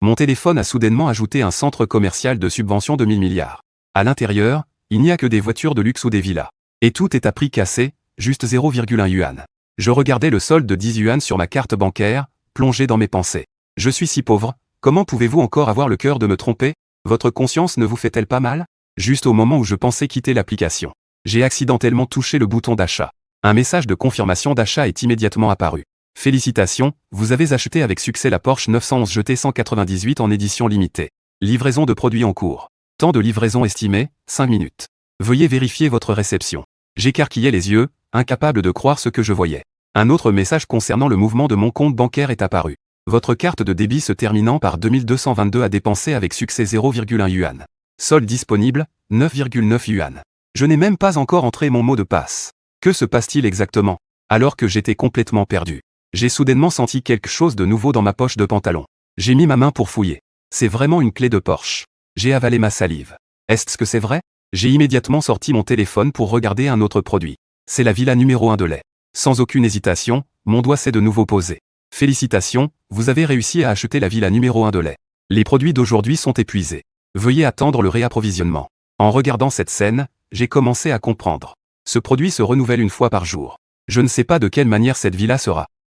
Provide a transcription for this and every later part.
Mon téléphone a soudainement ajouté un centre commercial de subvention de 1000 milliards. À l'intérieur, il n'y a que des voitures de luxe ou des villas. Et tout est à prix cassé, juste 0,1 yuan. Je regardais le solde de 10 yuan sur ma carte bancaire, plongé dans mes pensées. Je suis si pauvre, comment pouvez-vous encore avoir le cœur de me tromper? Votre conscience ne vous fait-elle pas mal? Juste au moment où je pensais quitter l'application, j'ai accidentellement touché le bouton d'achat. Un message de confirmation d'achat est immédiatement apparu. Félicitations, vous avez acheté avec succès la Porsche 911 GT 198 en édition limitée. Livraison de produits en cours. Temps de livraison estimé, 5 minutes. Veuillez vérifier votre réception. J'écarquillais les yeux, incapable de croire ce que je voyais. Un autre message concernant le mouvement de mon compte bancaire est apparu. Votre carte de débit se terminant par 2222 a dépensé avec succès 0,1 yuan. Solde disponible, 9,9 yuan. Je n'ai même pas encore entré mon mot de passe. Que se passe-t-il exactement? Alors que j'étais complètement perdu, j'ai soudainement senti quelque chose de nouveau dans ma poche de pantalon. J'ai mis ma main pour fouiller. C'est vraiment une clé de Porsche. J'ai avalé ma salive. Est-ce que c'est vrai? J'ai immédiatement sorti mon téléphone pour regarder un autre produit. C'est la villa numéro 1 de lait. Sans aucune hésitation, mon doigt s'est de nouveau posé. Félicitations, vous avez réussi à acheter la villa numéro 1 de lait. Les produits d'aujourd'hui sont épuisés. Veuillez attendre le réapprovisionnement. En regardant cette scène, j'ai commencé à comprendre. Ce produit se renouvelle une fois par jour. Je ne sais pas de quelle manière cette villa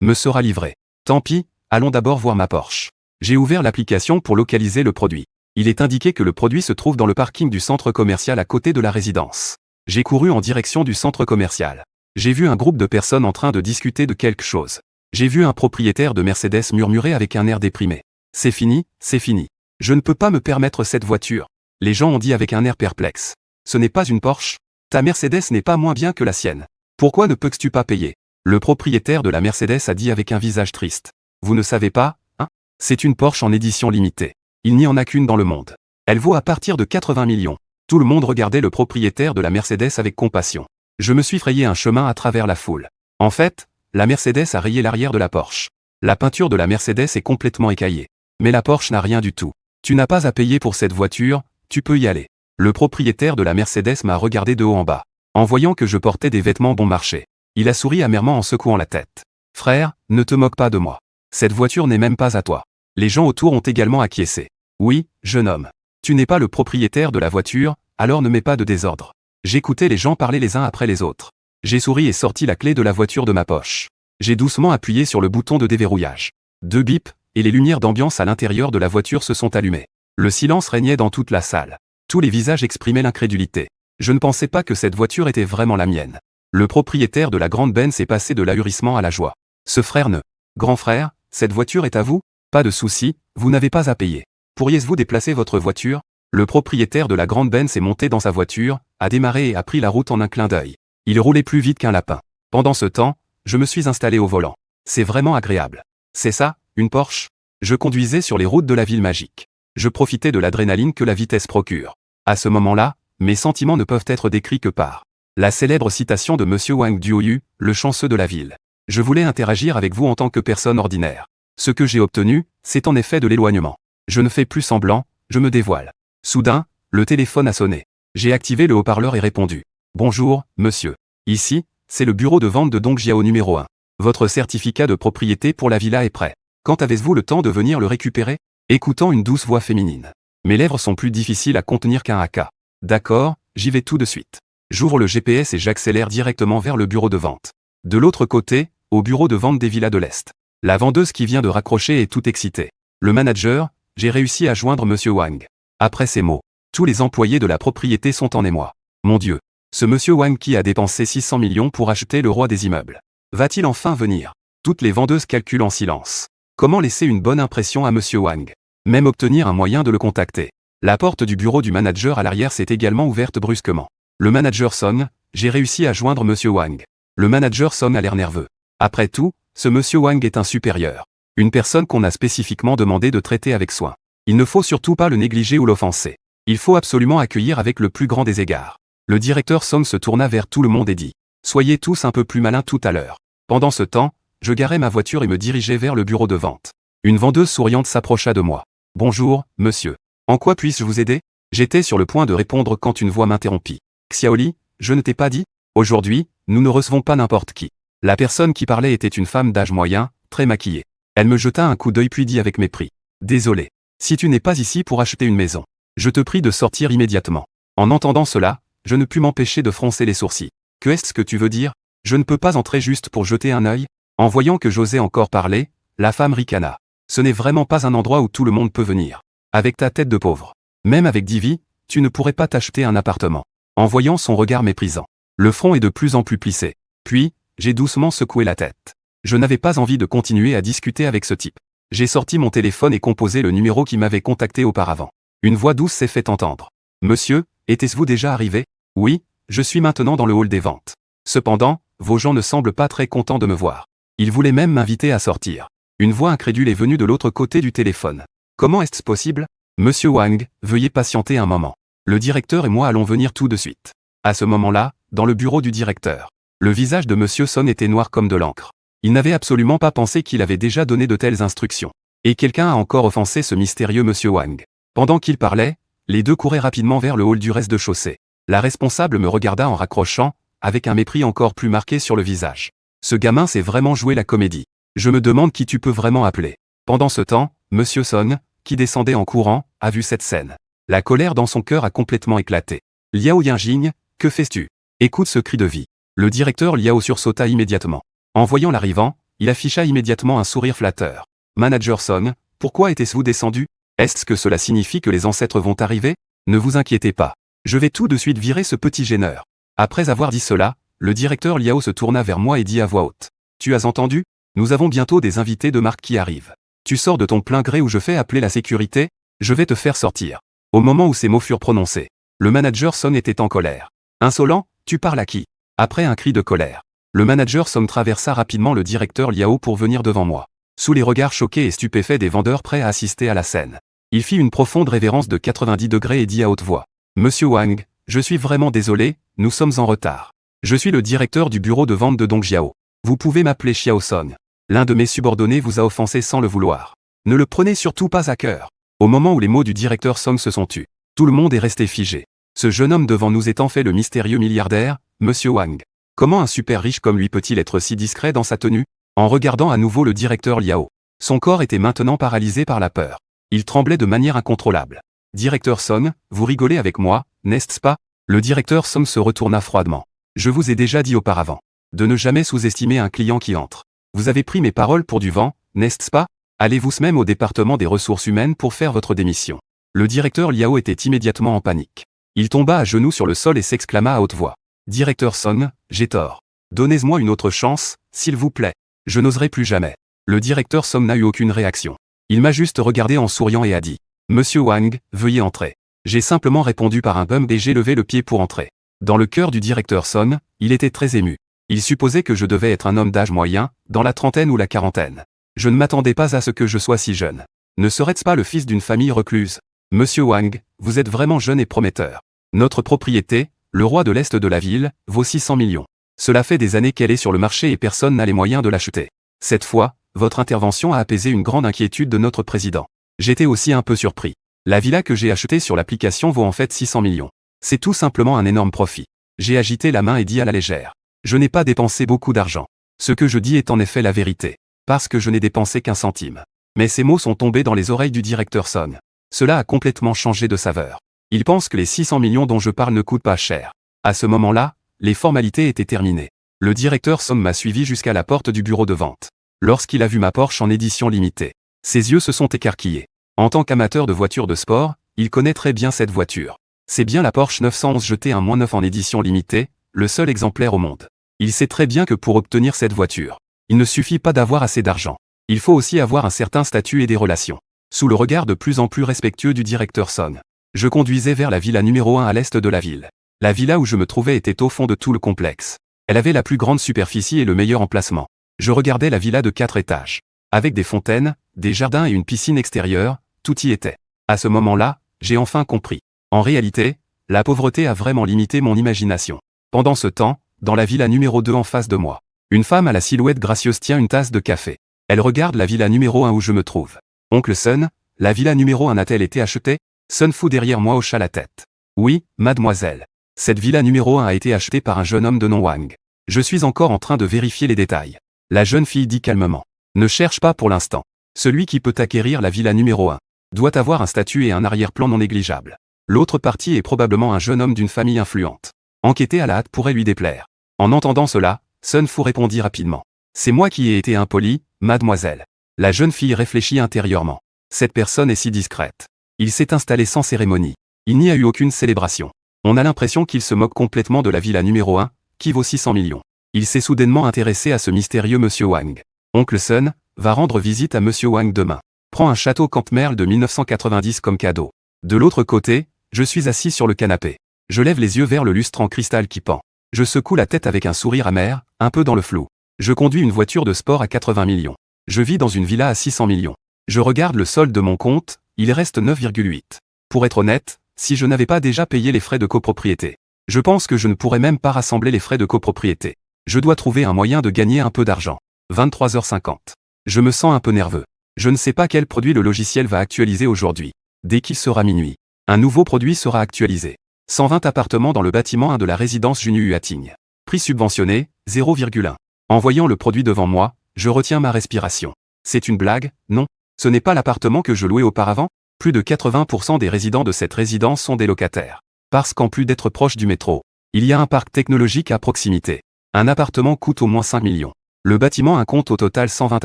me sera livrée. Tant pis, allons d'abord voir ma Porsche. J'ai ouvert l'application pour localiser le produit. Il est indiqué que le produit se trouve dans le parking du centre commercial à côté de la résidence. J'ai couru en direction du centre commercial. J'ai vu un groupe de personnes en train de discuter de quelque chose. J'ai vu un propriétaire de Mercedes murmurer avec un air déprimé. C'est fini, c'est fini. Je ne peux pas me permettre cette voiture. Les gens ont dit avec un air perplexe. Ce n'est pas une Porsche. Ta Mercedes n'est pas moins bien que la sienne. Pourquoi ne peux-tu pas payer? Le propriétaire de la Mercedes a dit avec un visage triste. Vous ne savez pas, hein? C'est une Porsche en édition limitée. Il n'y en a qu'une dans le monde. Elle vaut à partir de 80 millions. Tout le monde regardait le propriétaire de la Mercedes avec compassion. Je me suis frayé un chemin à travers la foule. En fait, la Mercedes a rayé l'arrière de la Porsche. La peinture de la Mercedes est complètement écaillée. Mais la Porsche n'a rien du tout. Tu n'as pas à payer pour cette voiture, tu peux y aller. Le propriétaire de la Mercedes m'a regardé de haut en bas. En voyant que je portais des vêtements bon marché, il a souri amèrement en secouant la tête. Frère, ne te moque pas de moi. Cette voiture n'est même pas à toi. Les gens autour ont également acquiescé. Oui, jeune homme. Tu n'es pas le propriétaire de la voiture, alors ne mets pas de désordre. J'écoutais les gens parler les uns après les autres. J'ai souri et sorti la clé de la voiture de ma poche. J'ai doucement appuyé sur le bouton de déverrouillage. 2 bips, et les lumières d'ambiance à l'intérieur de la voiture se sont allumées. Le silence régnait dans toute la salle. Tous les visages exprimaient l'incrédulité. Je ne pensais pas que cette voiture était vraiment la mienne. Le propriétaire de la grande Benz est passé de l'ahurissement à la joie. Ce frère ne. Grand frère, cette voiture est à vous? Pas de souci, vous n'avez pas à payer. Pourriez-vous déplacer votre voiture? Le propriétaire de la grande Benz est monté dans sa voiture, a démarré et a pris la route en un clin d'œil. Il roulait plus vite qu'un lapin. Pendant ce temps, je me suis installé au volant. C'est vraiment agréable. C'est ça, une Porsche? Je conduisais sur les routes de la ville magique. Je profitais de l'adrénaline que la vitesse procure. À ce moment-là, mes sentiments ne peuvent être décrits que par la célèbre citation de Monsieur Wang Duoyu, le chanceux de la ville. Je voulais interagir avec vous en tant que personne ordinaire. Ce que j'ai obtenu, c'est en effet de l'éloignement. Je ne fais plus semblant, je me dévoile. Soudain, le téléphone a sonné. J'ai activé le haut-parleur et répondu. Bonjour, monsieur. Ici, c'est le bureau de vente de Dongjiao numéro 1. Votre certificat de propriété pour la villa est prêt. Quand avez-vous le temps de venir le récupérer? Écoutant une douce voix féminine. Mes lèvres sont plus difficiles à contenir qu'un haka. D'accord, j'y vais tout de suite. J'ouvre le GPS et j'accélère directement vers le bureau de vente. De l'autre côté, au bureau de vente des villas de l'Est. La vendeuse qui vient de raccrocher est toute excitée. Le manager, j'ai réussi à joindre Monsieur Wang. Après ces mots, tous les employés de la propriété sont en émoi. Mon Dieu, ce Monsieur Wang qui a dépensé 600 millions pour acheter le roi des immeubles. Va-t-il enfin venir? Toutes les vendeuses calculent en silence. Comment laisser une bonne impression à Monsieur Wang? Même obtenir un moyen de le contacter. La porte du bureau du manager à l'arrière s'est également ouverte brusquement. Le manager sonne, j'ai réussi à joindre Monsieur Wang. Le manager sonne à l'air nerveux. Après tout, ce Monsieur Wang est un supérieur. Une personne qu'on a spécifiquement demandé de traiter avec soin. Il ne faut surtout pas le négliger ou l'offenser. Il faut absolument accueillir avec le plus grand des égards. Le directeur Song se tourna vers tout le monde et dit. Soyez tous un peu plus malins tout à l'heure. Pendant ce temps, je garai ma voiture et me dirigeai vers le bureau de vente. Une vendeuse souriante s'approcha de moi. Bonjour, monsieur. En quoi puis-je vous aider? J'étais sur le point de répondre quand une voix m'interrompit. Xiaoli, je ne t'ai pas dit? Aujourd'hui, nous ne recevons pas n'importe qui. La personne qui parlait était une femme d'âge moyen, très maquillée. Elle me jeta un coup d'œil puis dit avec mépris. Désolé. Si tu n'es pas ici pour acheter une maison, je te prie de sortir immédiatement. En entendant cela, je ne pus m'empêcher de froncer les sourcils. Que est-ce que tu veux dire? Je ne peux pas entrer juste pour jeter un œil? En voyant que j'osais encore parler, la femme ricana. Ce n'est vraiment pas un endroit où tout le monde peut venir. Avec ta tête de pauvre. Même avec Divi, tu ne pourrais pas t'acheter un appartement. En voyant son regard méprisant. Le front est de plus en plus plissé. Puis, j'ai doucement secoué la tête. Je n'avais pas envie de continuer à discuter avec ce type. J'ai sorti mon téléphone et composé le numéro qui m'avait contacté auparavant. Une voix douce s'est fait entendre. Monsieur, était-ce-vous déjà arrivé? Oui, je suis maintenant dans le hall des ventes. Cependant, vos gens ne semblent pas très contents de me voir. Ils voulaient même m'inviter à sortir. Une voix incrédule est venue de l'autre côté du téléphone. Comment est-ce possible? Monsieur Wang, veuillez patienter un moment. Le directeur et moi allons venir tout de suite. À ce moment-là, dans le bureau du directeur, le visage de Monsieur Son était noir comme de l'encre. Il n'avait absolument pas pensé qu'il avait déjà donné de telles instructions. Et quelqu'un a encore offensé ce mystérieux Monsieur Wang. Pendant qu'il parlait, les deux couraient rapidement vers le hall du rez-de-chaussée. La responsable me regarda en raccrochant, avec un mépris encore plus marqué sur le visage. Ce gamin sait vraiment jouer la comédie. Je me demande qui tu peux vraiment appeler. Pendant ce temps, Monsieur Son, qui descendait en courant, a vu cette scène. La colère dans son cœur a complètement éclaté. Liao Yinjing, que fais-tu? Écoute ce cri de vie. Le directeur Liao sursauta immédiatement. En voyant l'arrivant, il afficha immédiatement un sourire flatteur. Manager Son, pourquoi était-vous descendu? Est-ce que cela signifie que les ancêtres vont arriver? Ne vous inquiétez pas. Je vais tout de suite virer ce petit gêneur. Après avoir dit cela, le directeur Liao se tourna vers moi et dit à voix haute. Tu as entendu? Nous avons bientôt des invités de marque qui arrivent. Tu sors de ton plein gré ou je fais appeler la sécurité? Je vais te faire sortir. Au moment où ces mots furent prononcés, le manager Son était en colère. Insolent, tu parles à qui? Après un cri de colère, le manager Son traversa rapidement le directeur Liao pour venir devant moi. Sous les regards choqués et stupéfaits des vendeurs prêts à assister à la scène, il fit une profonde révérence de 90 degrés et dit à haute voix. Monsieur Wang, je suis vraiment désolé, nous sommes en retard. Je suis le directeur du bureau de vente de Dongjiao. Vous pouvez m'appeler Xiao Son. L'un de mes subordonnés vous a offensé sans le vouloir. Ne le prenez surtout pas à cœur. Au moment où les mots du directeur Song se sont tus, tout le monde est resté figé. Ce jeune homme devant nous est en fait le mystérieux milliardaire, Monsieur Wang. Comment un super riche comme lui peut-il être si discret dans sa tenue? En regardant à nouveau le directeur Liao, son corps était maintenant paralysé par la peur. Il tremblait de manière incontrôlable. Directeur Song, vous rigolez avec moi, n'est-ce pas? Le directeur Song se retourna froidement. Je vous ai déjà dit auparavant de ne jamais sous-estimer un client qui entre. Vous avez pris mes paroles pour du vent, n'est-ce pas? Allez-vous même au département des ressources humaines pour faire votre démission. Le directeur Liao était immédiatement en panique. Il tomba à genoux sur le sol et s'exclama à haute voix. Directeur Son, j'ai tort. Donnez-moi une autre chance, s'il vous plaît. Je n'oserai plus jamais. Le directeur Son n'a eu aucune réaction. Il m'a juste regardé en souriant et a dit. Monsieur Wang, veuillez entrer. J'ai simplement répondu par un bum et j'ai levé le pied pour entrer. Dans le cœur du directeur Son, il était très ému. Il supposait que je devais être un homme d'âge moyen, dans la trentaine ou la quarantaine. Je ne m'attendais pas à ce que je sois si jeune. Ne serais-ce pas le fils d'une famille recluse? Monsieur Wang, vous êtes vraiment jeune et prometteur. Notre propriété, le roi de l'Est de la ville, vaut 600 millions. Cela fait des années qu'elle est sur le marché et personne n'a les moyens de l'acheter. Cette fois, votre intervention a apaisé une grande inquiétude de notre président. J'étais aussi un peu surpris. La villa que j'ai achetée sur l'application vaut en fait 600 millions. C'est tout simplement un énorme profit. J'ai agité la main et dit à la légère. Je n'ai pas dépensé beaucoup d'argent. Ce que je dis est en effet la vérité. Parce que je n'ai dépensé qu'un centime. Mais ces mots sont tombés dans les oreilles du directeur Son. Cela a complètement changé de saveur. Il pense que les 600 millions dont je parle ne coûtent pas cher. À ce moment-là, les formalités étaient terminées. Le directeur Son m'a suivi jusqu'à la porte du bureau de vente. Lorsqu'il a vu ma Porsche en édition limitée, ses yeux se sont écarquillés. En tant qu'amateur de voitures de sport, il connaît très bien cette voiture. C'est bien la Porsche 911 GT1-9 en édition limitée, le seul exemplaire au monde. Il sait très bien que pour obtenir cette voiture, il ne suffit pas d'avoir assez d'argent. Il faut aussi avoir un certain statut et des relations. Sous le regard de plus en plus respectueux du directeur Son, je conduisais vers la villa numéro 1 à l'est de la ville. La villa où je me trouvais était au fond de tout le complexe. Elle avait la plus grande superficie et le meilleur emplacement. Je regardais la villa de 4 étages. Avec des fontaines, des jardins et une piscine extérieure, tout y était. À ce moment-là, j'ai enfin compris. En réalité, la pauvreté a vraiment limité mon imagination. Pendant ce temps, dans la villa numéro 2 en face de moi, une femme à la silhouette gracieuse tient une tasse de café. Elle regarde la villa numéro 1 où je me trouve. Oncle Sun, la villa numéro 1 a-t-elle été achetée? Sun Fu derrière moi hocha la tête. Oui, mademoiselle. Cette villa numéro 1 a été achetée par un jeune homme de nom Wang. Je suis encore en train de vérifier les détails. La jeune fille dit calmement. Ne cherche pas pour l'instant. Celui qui peut acquérir la villa numéro 1 doit avoir un statut et un arrière-plan non négligeables. L'autre partie est probablement un jeune homme d'une famille influente. Enquêter à la hâte pourrait lui déplaire. En entendant cela, Sun Fu répondit rapidement. C'est moi qui ai été impoli, mademoiselle. La jeune fille réfléchit intérieurement. Cette personne est si discrète. Il s'est installé sans cérémonie. Il n'y a eu aucune célébration. On a l'impression qu'il se moque complètement de la villa numéro 1, qui vaut 600 millions. Il s'est soudainement intéressé à ce mystérieux Monsieur Wang. Oncle Sun va rendre visite à Monsieur Wang demain. Prends un château Camp Merle de 1990 comme cadeau. De l'autre côté, je suis assis sur le canapé. Je lève les yeux vers le lustre en cristal qui pend. Je secoue la tête avec un sourire amer, un peu dans le flou. Je conduis une voiture de sport à 80 millions. Je vis dans une villa à 600 millions. Je regarde le solde de mon compte, il reste 9,8. Pour être honnête, si je n'avais pas déjà payé les frais de copropriété, je pense que je ne pourrais même pas rassembler les frais de copropriété. Je dois trouver un moyen de gagner un peu d'argent. 23h50. Je me sens un peu nerveux. Je ne sais pas quel produit le logiciel va actualiser aujourd'hui. Dès qu'il sera minuit, un nouveau produit sera actualisé. 120 appartements dans le bâtiment 1 de la résidence Junyu Hating. Prix subventionné, 0,1. En voyant le produit devant moi, je retiens ma respiration. C'est une blague, non? Ce n'est pas l'appartement que je louais auparavant? Plus de 80% des résidents de cette résidence sont des locataires. Parce qu'en plus d'être proche du métro, il y a un parc technologique à proximité. Un appartement coûte au moins 5 millions. Le bâtiment 1 compte au total 120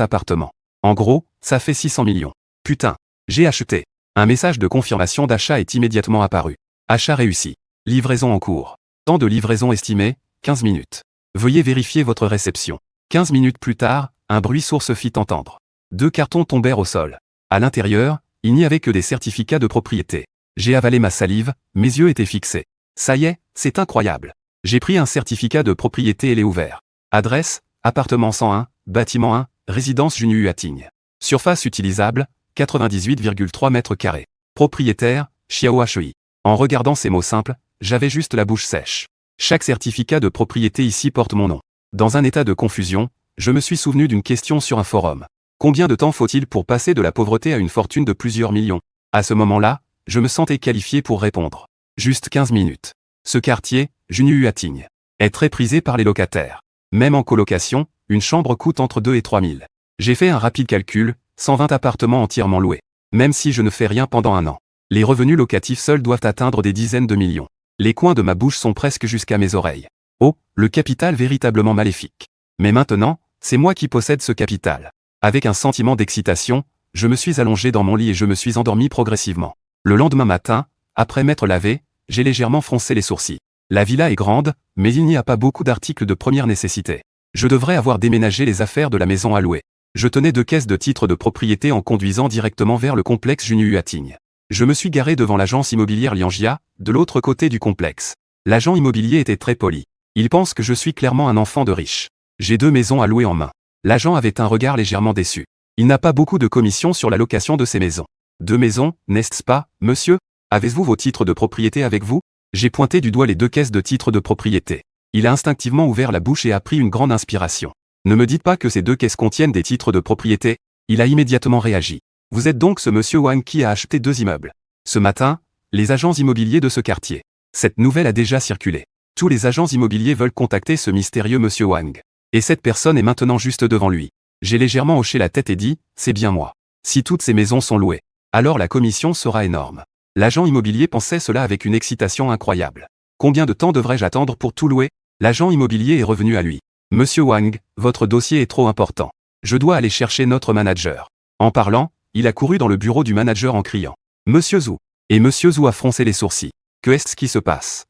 appartements. En gros, ça fait 600 millions. Putain, j'ai acheté. Un message de confirmation d'achat est immédiatement apparu. Achat réussi. Livraison en cours. Temps de livraison estimé, 15 minutes. Veuillez vérifier votre réception. 15 minutes plus tard, un bruit sourd se fit entendre. 2 cartons tombèrent au sol. À l'intérieur, il n'y avait que des certificats de propriété. J'ai avalé ma salive, mes yeux étaient fixés. Ça y est, c'est incroyable. J'ai pris un certificat de propriété et l'ai ouvert. Adresse, appartement 101, bâtiment 1, résidence Junyu Hating. Surface utilisable, 98,3 mètres carrés. Propriétaire, Xiao Hui. En regardant ces mots simples, j'avais juste la bouche sèche. Chaque certificat de propriété ici porte mon nom. Dans un état de confusion, je me suis souvenu d'une question sur un forum. Combien de temps faut-il pour passer de la pauvreté à une fortune de plusieurs millions? À ce moment-là, je me sentais qualifié pour répondre. Juste 15 minutes. Ce quartier, Junyu Hating, est très prisé par les locataires. Même en colocation, une chambre coûte entre 2 et 3 000. J'ai fait un rapide calcul, 120 appartements entièrement loués. Même si je ne fais rien pendant un an, les revenus locatifs seuls doivent atteindre des dizaines de millions. Les coins de ma bouche sont presque jusqu'à mes oreilles. Oh, le capital véritablement maléfique. Mais maintenant, c'est moi qui possède ce capital. Avec un sentiment d'excitation, je me suis allongé dans mon lit et je me suis endormi progressivement. Le lendemain matin, après m'être lavé, j'ai légèrement froncé les sourcils. La villa est grande, mais il n'y a pas beaucoup d'articles de première nécessité. Je devrais avoir déménagé les affaires de la maison à louer. Je tenais 2 caisses de titres de propriété en conduisant directement vers le complexe Junyu Hating. Je me suis garé devant l'agence immobilière Lianjia, de l'autre côté du complexe. L'agent immobilier était très poli. Il pense que je suis clairement un enfant de riche. J'ai 2 maisons à louer en main. L'agent avait un regard légèrement déçu. Il n'a pas beaucoup de commissions sur la location de ces maisons. 2 maisons, n'est-ce pas, monsieur? Avez-vous vos titres de propriété avec vous? J'ai pointé du doigt les 2 caisses de titres de propriété. Il a instinctivement ouvert la bouche et a pris une grande inspiration. Ne me dites pas que ces 2 caisses contiennent des titres de propriété. Il a immédiatement réagi. Vous êtes donc ce monsieur Wang qui a acheté 2 immeubles. Ce matin, les agents immobiliers de ce quartier. Cette nouvelle a déjà circulé. Tous les agents immobiliers veulent contacter ce mystérieux monsieur Wang. Et cette personne est maintenant juste devant lui. J'ai légèrement hoché la tête et dit, c'est bien moi. Si toutes ces maisons sont louées, alors la commission sera énorme. L'agent immobilier pensait cela avec une excitation incroyable. Combien de temps devrais-je attendre pour tout louer? L'agent immobilier est revenu à lui. Monsieur Wang, votre dossier est trop important. Je dois aller chercher notre manager. En parlant, il a couru dans le bureau du manager en criant. Monsieur Zhu. Et Monsieur Zhu a froncé les sourcils. Que est-ce qui se passe?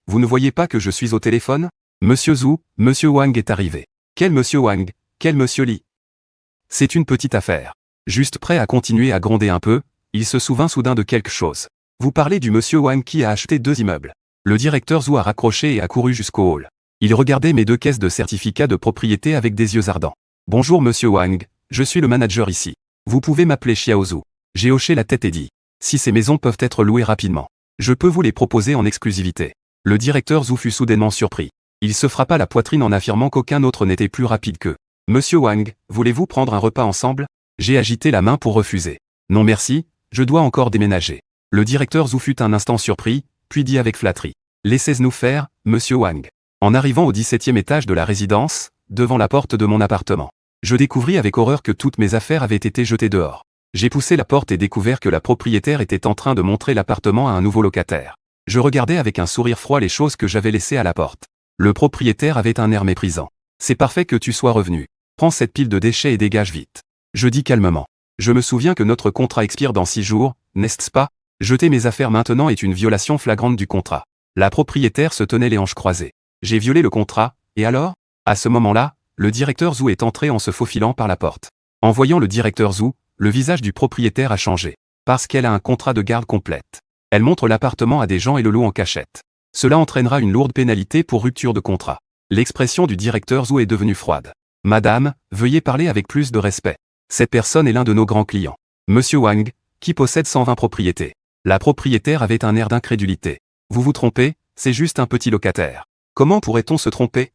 Vous ne voyez pas que je suis au téléphone? Monsieur Zhu, Monsieur Wang est arrivé. Quel Monsieur Wang? Quel Monsieur Li? C'est une petite affaire. Juste prêt à continuer à gronder un peu, il se souvint soudain de quelque chose. Vous parlez du Monsieur Wang qui a acheté 2 immeubles. Le directeur Zhu a raccroché et a couru jusqu'au hall. Il regardait mes 2 caisses de certificats de propriété avec des yeux ardents. Bonjour Monsieur Wang, je suis le manager ici. Vous pouvez m'appeler Xiao Zhu. J'ai hoché la tête et dit. Si ces maisons peuvent être louées rapidement, je peux vous les proposer en exclusivité. Le directeur Zhu fut soudainement surpris. Il se frappa la poitrine en affirmant qu'aucun autre n'était plus rapide qu'eux. Monsieur Wang, voulez-vous prendre un repas ensemble? J'ai agité la main pour refuser. Non merci, je dois encore déménager. Le directeur Zhu fut un instant surpris, puis dit avec flatterie. Laissez-nous faire, Monsieur Wang. En arrivant au 17e étage de la résidence, devant la porte de mon appartement, je découvris avec horreur que toutes mes affaires avaient été jetées dehors. J'ai poussé la porte et découvert que la propriétaire était en train de montrer l'appartement à un nouveau locataire. Je regardais avec un sourire froid les choses que j'avais laissées à la porte. Le propriétaire avait un air méprisant. C'est parfait que tu sois revenu. Prends cette pile de déchets et dégage vite. Je dis calmement. Je me souviens que notre contrat expire dans 6 jours, n'est-ce pas? Jeter mes affaires maintenant est une violation flagrante du contrat. La propriétaire se tenait les hanches croisées. J'ai violé le contrat, et alors? À ce moment-là, le directeur Zhou est entré en se faufilant par la porte. En voyant le directeur Zhou, le visage du propriétaire a changé. Parce qu'elle a un contrat de garde complète. Elle montre l'appartement à des gens et le loue en cachette. Cela entraînera une lourde pénalité pour rupture de contrat. L'expression du directeur Zhou est devenue froide. Madame, veuillez parler avec plus de respect. Cette personne est l'un de nos grands clients. Monsieur Wang, qui possède 120 propriétés. La propriétaire avait un air d'incrédulité. Vous vous trompez, c'est juste un petit locataire. Comment pourrait-on se tromper?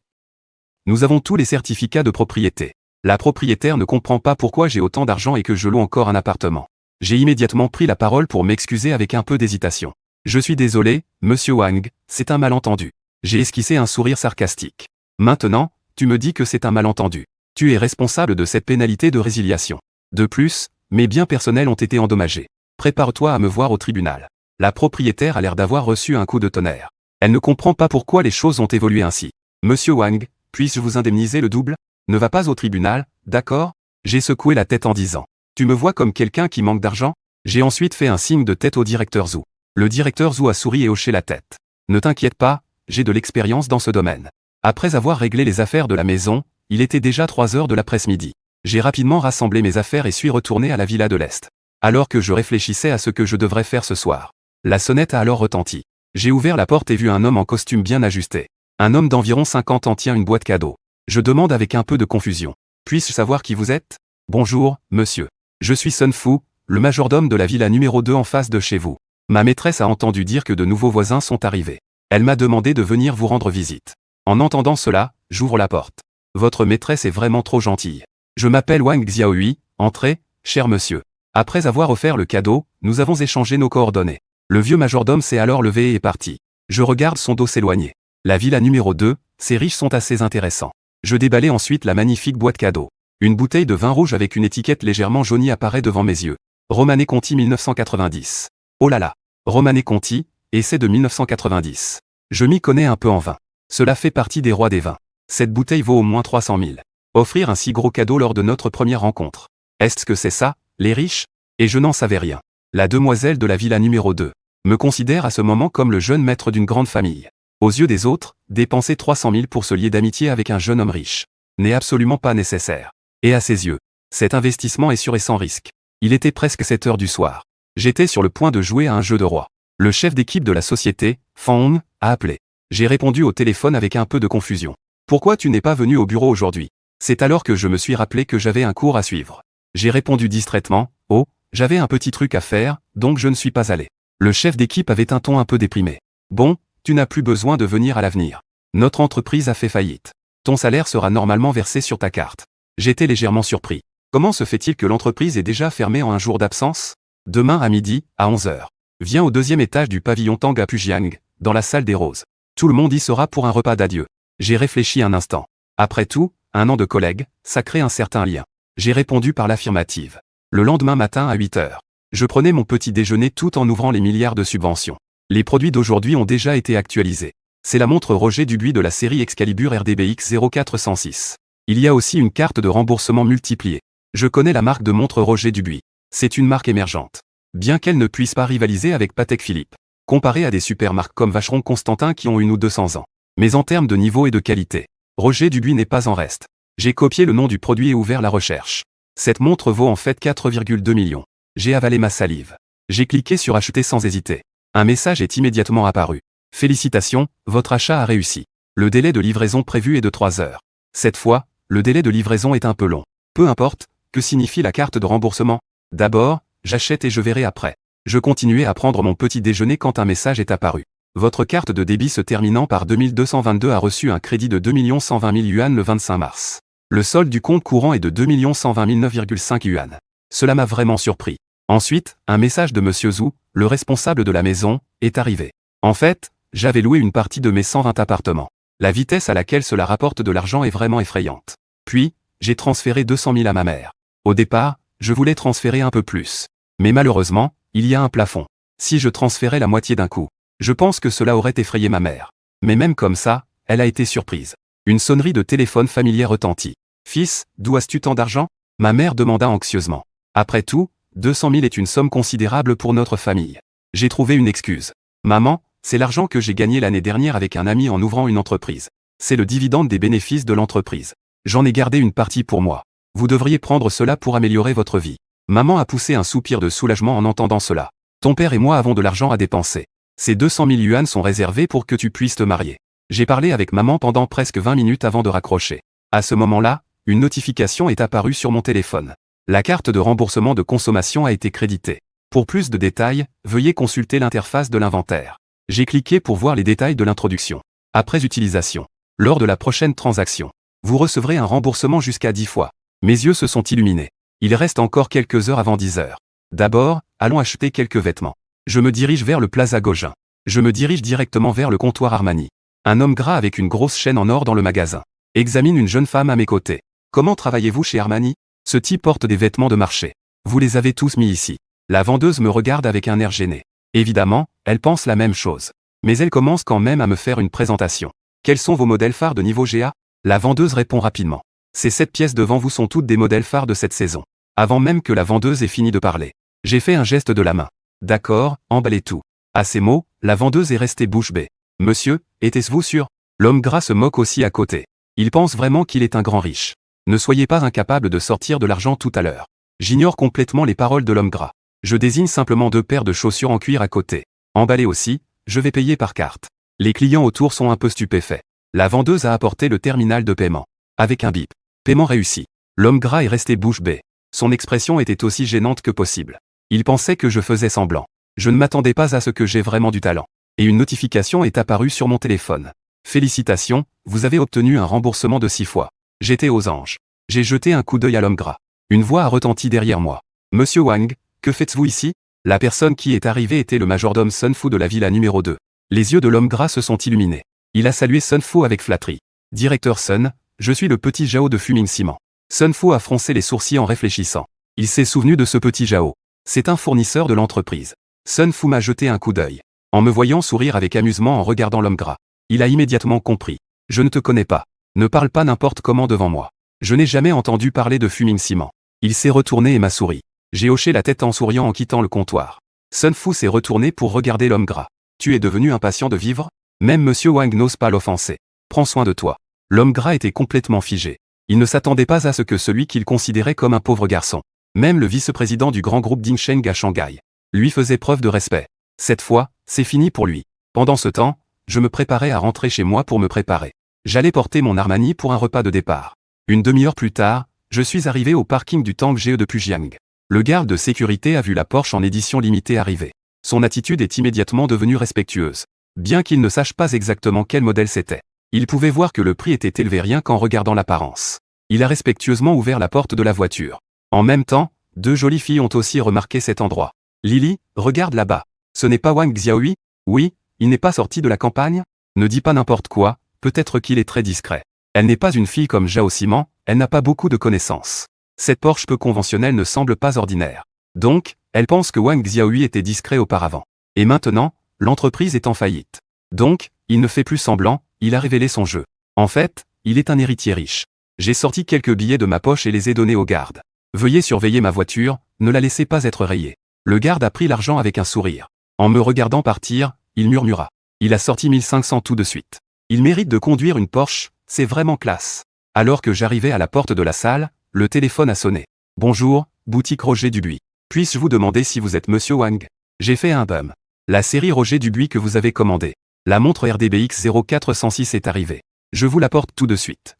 Nous avons tous les certificats de propriété. La propriétaire ne comprend pas pourquoi j'ai autant d'argent et que je loue encore un appartement. J'ai immédiatement pris la parole pour m'excuser avec un peu d'hésitation. Je suis désolé, monsieur Wang, c'est un malentendu. J'ai esquissé un sourire sarcastique. Maintenant, tu me dis que c'est un malentendu. Tu es responsable de cette pénalité de résiliation. De plus, mes biens personnels ont été endommagés. Prépare-toi à me voir au tribunal. La propriétaire a l'air d'avoir reçu un coup de tonnerre. Elle ne comprend pas pourquoi les choses ont évolué ainsi. Monsieur Wang, puis-je vous indemniser le double? Ne va pas au tribunal, d'accord? J'ai secoué la tête en disant. Tu me vois comme quelqu'un qui manque d'argent? J'ai ensuite fait un signe de tête au directeur Zhou. Le directeur Zhou a souri et hoché la tête. Ne t'inquiète pas, j'ai de l'expérience dans ce domaine. Après avoir réglé les affaires de la maison, il était déjà 3 heures de l'après-midi. J'ai rapidement rassemblé mes affaires et suis retourné à la villa de l'Est. Alors que je réfléchissais à ce que je devrais faire ce soir. La sonnette a alors retenti. J'ai ouvert la porte et vu un homme en costume bien ajusté. Un homme d'environ 50 ans tient une boîte cadeau. Je demande avec un peu de confusion. Puis-je savoir qui vous êtes? Bonjour, monsieur. Je suis Sun Fu, le majordome de la villa numéro 2 en face de chez vous. Ma maîtresse a entendu dire que de nouveaux voisins sont arrivés. Elle m'a demandé de venir vous rendre visite. En entendant cela, j'ouvre la porte. Votre maîtresse est vraiment trop gentille. Je m'appelle Wang Xiaohui, entrez, cher monsieur. Après avoir offert le cadeau, nous avons échangé nos coordonnées. Le vieux majordome s'est alors levé et est parti. Je regarde son dos s'éloigner. La villa numéro 2, ses riches sont assez intéressants. Je déballai ensuite la magnifique boîte cadeau. Une bouteille de vin rouge avec une étiquette légèrement jaunie apparaît devant mes yeux. Romanée Conti 1990. Oh là là, Romanée Conti, et c'est de 1990. Je m'y connais un peu en vin. Cela fait partie des rois des vins. Cette bouteille vaut au moins 300 000. Offrir un si gros cadeau lors de notre première rencontre. Est-ce que c'est ça, les riches? Et je n'en savais rien. La demoiselle de la villa numéro 2 me considère à ce moment comme le jeune maître d'une grande famille. Aux yeux des autres, dépenser 300 000 pour se lier d'amitié avec un jeune homme riche n'est absolument pas nécessaire. Et à ses yeux, cet investissement est sûr et sans risque. Il était presque 7 heures du soir. J'étais sur le point de jouer à un jeu de roi. Le chef d'équipe de la société, Fan, a appelé. J'ai répondu au téléphone avec un peu de confusion. Pourquoi tu n'es pas venu au bureau aujourd'hui? C'est alors que je me suis rappelé que j'avais un cours à suivre. J'ai répondu distraitement, oh, j'avais un petit truc à faire, donc je ne suis pas allé. Le chef d'équipe avait un ton un peu déprimé. Bon, tu n'as plus besoin de venir à l'avenir. Notre entreprise a fait faillite. Ton salaire sera normalement versé sur ta carte. J'étais légèrement surpris. Comment se fait-il que l'entreprise est déjà fermée en un jour d'absence? Demain à midi, à 11 h. Viens au 2e étage du pavillon Tang à Pujiang, dans la salle des roses. Tout le monde y sera pour un repas d'adieu. J'ai réfléchi un instant. Après tout, un an de collègue, ça crée un certain lien. J'ai répondu par l'affirmative. Le lendemain matin à 8 h. Je prenais mon petit déjeuner tout en ouvrant les milliards de subventions. Les produits d'aujourd'hui ont déjà été actualisés. C'est la montre Roger Dubuis de la série Excalibur RDBX 0406. Il y a aussi une carte de remboursement multipliée. Je connais la marque de montre Roger Dubuis. C'est une marque émergente. Bien qu'elle ne puisse pas rivaliser avec Patek Philippe, comparée à des supermarques comme Vacheron Constantin qui ont 1 ou 200 ans. Mais en termes de niveau et de qualité, Roger Dubuis n'est pas en reste. J'ai copié le nom du produit et ouvert la recherche. Cette montre vaut en fait 4,2 millions. J'ai avalé ma salive. J'ai cliqué sur acheter sans hésiter. Un message est immédiatement apparu. Félicitations, votre achat a réussi. Le délai de livraison prévu est de 3 heures. Cette fois, le délai de livraison est un peu long. Peu importe, que signifie la carte de remboursement? D'abord, j'achète et je verrai après. Je continuais à prendre mon petit déjeuner quand un message est apparu. Votre carte de débit se terminant par 2222 a reçu un crédit de 2 120 000 yuan le 25 mars. Le solde du compte courant est de 2 120 009,5 yuan. Cela m'a vraiment surpris. Ensuite, un message de Monsieur Zhou, le responsable de la maison, est arrivé. En fait, j'avais loué une partie de mes 120 appartements. La vitesse à laquelle cela rapporte de l'argent est vraiment effrayante. Puis, j'ai transféré 200 000 à ma mère. Au départ, je voulais transférer un peu plus. Mais malheureusement, il y a un plafond. Si je transférais la moitié d'un coup, je pense que cela aurait effrayé ma mère. Mais même comme ça, elle a été surprise. Une sonnerie de téléphone familier retentit. « Fils, d'où as-tu tant d'argent » ma mère demanda anxieusement. Après tout, 200 000 est une somme considérable pour notre famille. J'ai trouvé une excuse. Maman, c'est l'argent que j'ai gagné l'année dernière avec un ami en ouvrant une entreprise. C'est le dividende des bénéfices de l'entreprise. J'en ai gardé une partie pour moi. Vous devriez prendre cela pour améliorer votre vie. Maman a poussé un soupir de soulagement en entendant cela. Ton père et moi avons de l'argent à dépenser. Ces 200 000 yuan sont réservés pour que tu puisses te marier. J'ai parlé avec maman pendant presque 20 minutes avant de raccrocher. À ce moment-là, une notification est apparue sur mon téléphone. La carte de remboursement de consommation a été créditée. Pour plus de détails, veuillez consulter l'interface de l'inventaire. J'ai cliqué pour voir les détails de l'introduction. Après utilisation. Lors de la prochaine transaction, vous recevrez un remboursement jusqu'à 10 fois. Mes yeux se sont illuminés. Il reste encore quelques heures avant 10 heures. D'abord, allons acheter quelques vêtements. Je me dirige vers le Plaza Gauguin. Je me dirige directement vers le comptoir Armani. Un homme gras avec une grosse chaîne en or dans le magasin examine une jeune femme à mes côtés. Comment travaillez-vous chez Armani ? Ce type porte des vêtements de marché. Vous les avez tous mis ici. La vendeuse me regarde avec un air gêné. Évidemment, elle pense la même chose. Mais elle commence quand même à me faire une présentation. Quels sont vos modèles phares de niveau GA ? La vendeuse répond rapidement. Ces 7 pièces devant vous sont toutes des modèles phares de cette saison. Avant même que la vendeuse ait fini de parler, j'ai fait un geste de la main. D'accord, emballez tout. À ces mots, la vendeuse est restée bouche bée. Monsieur, était-ce-vous sûr ? L'homme gras se moque aussi à côté. Il pense vraiment qu'il est un grand riche. Ne soyez pas incapable de sortir de l'argent tout à l'heure. J'ignore complètement les paroles de l'homme gras. Je désigne simplement 2 paires de chaussures en cuir à côté. Emballez aussi, je vais payer par carte. Les clients autour sont un peu stupéfaits. La vendeuse a apporté le terminal de paiement. Avec un bip. Paiement réussi. L'homme gras est resté bouche bée. Son expression était aussi gênante que possible. Il pensait que je faisais semblant. Je ne m'attendais pas à ce que j'ai vraiment du talent. Et une notification est apparue sur mon téléphone. Félicitations, vous avez obtenu un remboursement de 6 fois. J'étais aux anges. J'ai jeté un coup d'œil à l'homme gras. Une voix a retenti derrière moi. Monsieur Wang, que faites-vous ici ? La personne qui est arrivée était le majordome Sun Fu de la villa numéro 2. Les yeux de l'homme gras se sont illuminés. Il a salué Sun Fu avec flatterie. Directeur Sun, je suis le petit Jao de Fuming Ciment. Sun Fu a froncé les sourcils en réfléchissant. Il s'est souvenu de ce petit Jao. C'est un fournisseur de l'entreprise. Sun Fu m'a jeté un coup d'œil. En me voyant sourire avec amusement en regardant l'homme gras. Il a immédiatement compris. Je ne te connais pas. Ne parle pas n'importe comment devant moi. Je n'ai jamais entendu parler de Fuming Ciment. Il s'est retourné et m'a souri. J'ai hoché la tête en souriant en quittant le comptoir. Sun Fu s'est retourné pour regarder l'homme gras. Tu es devenu impatient de vivre ? Même Monsieur Wang n'ose pas l'offenser. Prends soin de toi. L'homme gras était complètement figé. Il ne s'attendait pas à ce que celui qu'il considérait comme un pauvre garçon, même le vice-président du grand groupe Dingsheng à Shanghai, lui faisait preuve de respect. Cette fois, c'est fini pour lui. Pendant ce temps, je me préparais à rentrer chez moi pour me préparer. J'allais porter mon Armani pour un repas de départ. Une demi-heure plus tard, je suis arrivé au parking du Tang GE de Pujiang. Le garde de sécurité a vu la Porsche en édition limitée arriver. Son attitude est immédiatement devenue respectueuse. Bien qu'il ne sache pas exactement quel modèle c'était, il pouvait voir que le prix était élevé rien qu'en regardant l'apparence. Il a respectueusement ouvert la porte de la voiture. En même temps, 2 jolies filles ont aussi remarqué cet endroit. Lily, regarde là-bas. Ce n'est pas Wang Xiaohui ? Oui, il n'est pas sorti de la campagne ? Ne dis pas n'importe quoi, peut-être qu'il est très discret. Elle n'est pas une fille comme Zhao Simon, elle n'a pas beaucoup de connaissances. Cette Porsche peu conventionnelle ne semble pas ordinaire. Donc, elle pense que Wang Xiaohui était discret auparavant. Et maintenant, l'entreprise est en faillite. Donc, il ne fait plus semblant, il a révélé son jeu. En fait, il est un héritier riche. J'ai sorti quelques billets de ma poche et les ai donnés au garde. Veuillez surveiller ma voiture, ne la laissez pas être rayée. Le garde a pris l'argent avec un sourire. En me regardant partir, il murmura. Il a sorti 1500 tout de suite. Il mérite de conduire une Porsche, c'est vraiment classe. Alors que j'arrivais à la porte de la salle, le téléphone a sonné. Bonjour, boutique Roger Dubuis. Puis-je vous demander si vous êtes Monsieur Wang ? J'ai fait un bum. La série Roger Dubuis que vous avez commandée. La montre RDBX 0406 est arrivée. Je vous l'apporte tout de suite.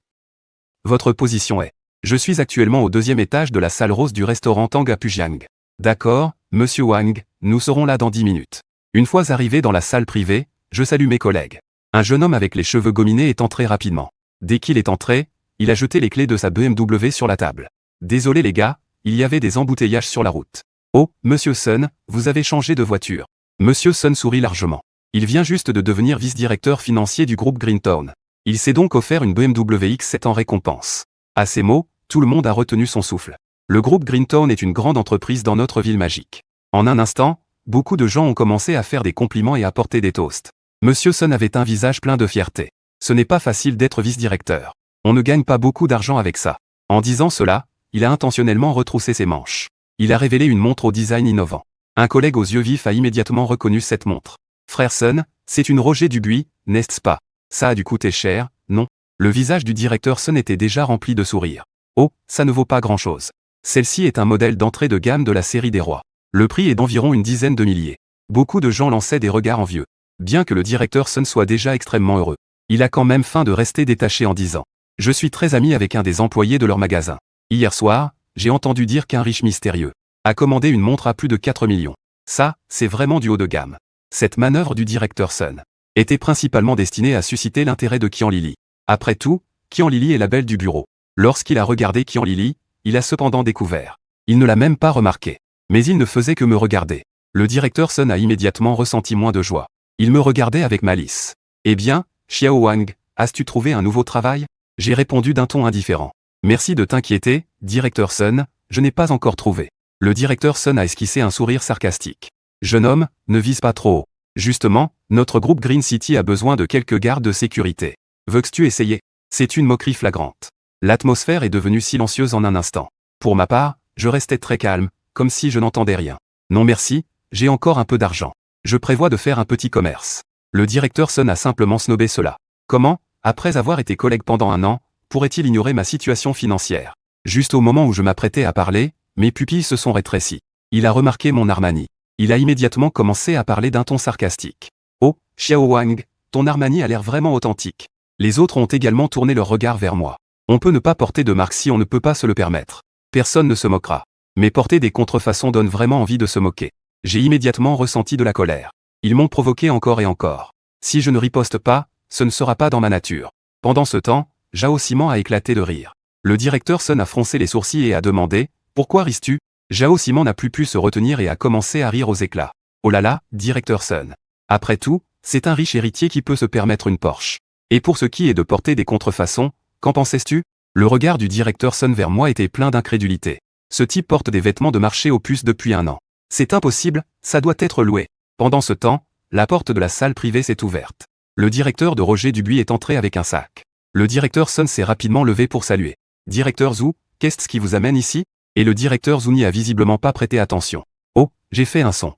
Votre position est. Je suis actuellement au 2e étage de la salle rose du restaurant Tang à Pujiang. D'accord, Monsieur Wang, nous serons là dans 10 minutes. Une fois arrivé dans la salle privée, je salue mes collègues. Un jeune homme avec les cheveux gominés est entré rapidement. Dès qu'il est entré, il a jeté les clés de sa BMW sur la table. Désolé les gars, il y avait des embouteillages sur la route. Oh, Monsieur Sun, vous avez changé de voiture. Monsieur Sun sourit largement. Il vient juste de devenir vice-directeur financier du groupe Greentown. Il s'est donc offert une BMW X7 en récompense. À ces mots, tout le monde a retenu son souffle. Le groupe Greentown est une grande entreprise dans notre ville magique. En un instant, beaucoup de gens ont commencé à faire des compliments et à porter des toasts. Monsieur Sun avait un visage plein de fierté. Ce n'est pas facile d'être vice-directeur. On ne gagne pas beaucoup d'argent avec ça. En disant cela, il a intentionnellement retroussé ses manches. Il a révélé une montre au design innovant. Un collègue aux yeux vifs a immédiatement reconnu cette montre. Frère Sun, c'est une Roger Dubuis, n'est-ce pas? Ça a dû coûter cher, non? Le visage du directeur Sun était déjà rempli de sourires. Oh, ça ne vaut pas grand-chose. Celle-ci est un modèle d'entrée de gamme de la série des rois. Le prix est d'environ une dizaine de milliers. Beaucoup de gens lançaient des regards envieux. Bien que le directeur Sun soit déjà extrêmement heureux, il a quand même faim de rester détaché en disant « Je suis très ami avec un des employés de leur magasin. Hier soir, j'ai entendu dire qu'un riche mystérieux a commandé une montre à plus de 4 millions. Ça, c'est vraiment du haut de gamme. » Cette manœuvre du directeur Sun était principalement destinée à susciter l'intérêt de Qian Lili. Après tout, Qian Lili est la belle du bureau. Lorsqu'il a regardé Qian Lili, il a cependant découvert. Il ne l'a même pas remarqué. Mais il ne faisait que me regarder. Le directeur Sun a immédiatement ressenti moins de joie. Il me regardait avec malice. Eh bien, Xiao Wang, as-tu trouvé un nouveau travail? J'ai répondu d'un ton indifférent. Merci de t'inquiéter, directeur Sun, je n'ai pas encore trouvé. Le directeur Sun a esquissé un sourire sarcastique. Jeune homme, ne vise pas trop haut. Justement, notre groupe Green City a besoin de quelques gardes de sécurité. Veux-tu essayer? C'est une moquerie flagrante. L'atmosphère est devenue silencieuse en un instant. Pour ma part, je restais très calme, comme si je n'entendais rien. Non merci, j'ai encore un peu d'argent. Je prévois de faire un petit commerce. Le directeur Sun a simplement snobé cela. Comment, après avoir été collègue pendant un an, pourrait-il ignorer ma situation financière? Juste au moment où je m'apprêtais à parler, mes pupilles se sont rétrécies. Il a remarqué mon Armani. Il a immédiatement commencé à parler d'un ton sarcastique. Oh, Xiao Wang, ton Armani a l'air vraiment authentique. Les autres ont également tourné leur regard vers moi. On peut ne pas porter de marque si on ne peut pas se le permettre. Personne ne se moquera. Mais porter des contrefaçons donne vraiment envie de se moquer. J'ai immédiatement ressenti de la colère. Ils m'ont provoqué encore et encore. Si je ne riposte pas, ce ne sera pas dans ma nature. Pendant ce temps, Zhao Simon a éclaté de rire. Le directeur Sun a froncé les sourcils et a demandé « Pourquoi ris-tu » Zhao Simon n'a plus pu se retenir et a commencé à rire aux éclats. Oh là là, directeur Sun. Après tout, c'est un riche héritier qui peut se permettre une Porsche. Et pour ce qui est de porter des contrefaçons, qu'en pensais-tu? Le regard du directeur Sun vers moi était plein d'incrédulité. Ce type porte des vêtements de marché aux puces depuis un an. C'est impossible, ça doit être loué. Pendant ce temps, la porte de la salle privée s'est ouverte. Le directeur de Roger Dubuis est entré avec un sac. Le directeur Sun s'est rapidement levé pour saluer. Directeur Zhu, qu'est-ce qui vous amène ici? Et le directeur Zhu n'y a visiblement pas prêté attention. Oh, j'ai fait un son.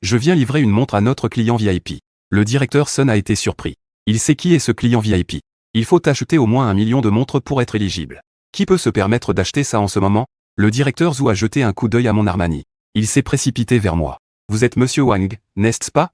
Je viens livrer une montre à notre client VIP. Le directeur Sun a été surpris. Il sait qui est ce client VIP. Il faut acheter au moins 1 million de montres pour être éligible. Qui peut se permettre d'acheter ça en ce moment? Le directeur Zhu a jeté un coup d'œil à mon Armani. Il s'est précipité vers moi. Vous êtes monsieur Wang, n'est-ce pas?